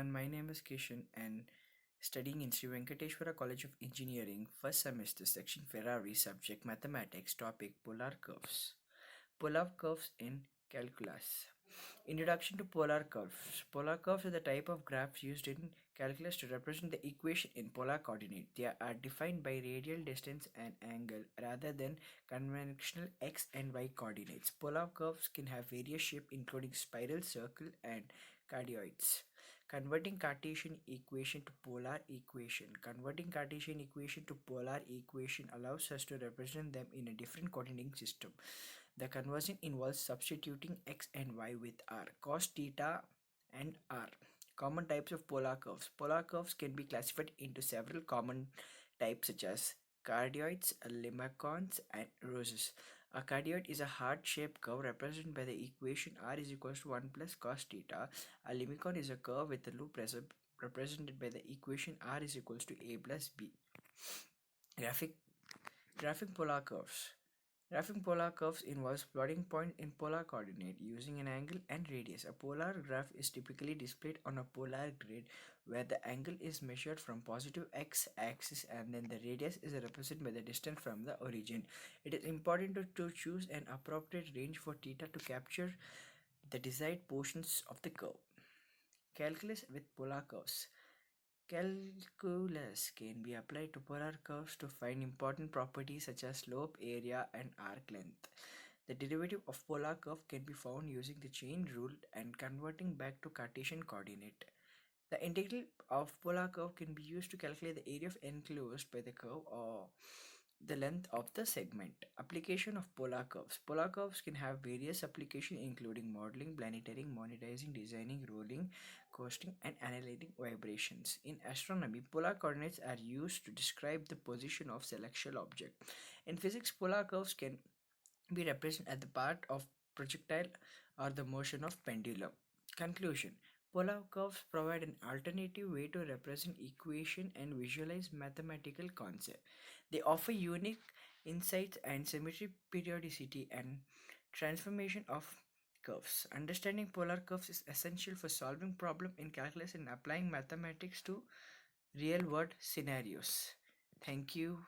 everyone, my name is Kishan and studying in Sri Venkateshwara College of Engineering, first semester, section Ferrari, subject mathematics, topic polar curves. Polar curves in calculus. Introduction to polar curves. Polar curves are the type of graphs used in calculus to represent the equation in polar coordinate. They are defined by radial distance and angle rather than conventional x and y coordinates. Polar curves can have various shapes including spiral, circle, and cardioids. Converting Cartesian equation to polar equation. Converting Cartesian equation to polar equation allows us to represent them in a different coordinating system. The conversion involves substituting x and y with r, cos theta and r. Common types of polar curves. Polar curves can be classified into several common types such as cardioids, limacons, and roses. A cardioid is a heart-shaped curve represented by the equation r is equals to 1 plus cos theta. A limacon is a curve with a loop represented by the equation r is equals to a plus b. Graphing polar curves. Graphing polar curves involves plotting point in polar coordinate using an angle and radius. A polar graph is typically displayed on a polar grid where the angle is measured from positive x-axis and then the radius is represented by the distance from the origin. It is important to choose an appropriate range for theta to capture the desired portions of the curve. Calculus with polar curves. Calculus can be applied to polar curves to find important properties such as slope, area, and arc length. The derivative of polar curve can be found using the chain rule and converting back to Cartesian coordinate. The integral of polar curve can be used to calculate the area enclosed by the curve or the length of the segment. Application of polar curves. Polar curves can have various applications including modeling, planetary, monetizing, designing, rolling, coasting, and analyzing vibrations. In astronomy, polar coordinates are used to describe the position of celestial objects. In physics, polar curves can be represented as the path of projectile or the motion of pendulum. Conclusion. Polar curves provide an alternative way to represent equation and visualize mathematical concept. They offer unique insights and symmetry, periodicity, and transformation of curves. Understanding polar curves is essential for solving problems in calculus and applying mathematics to real world scenarios. Thank you.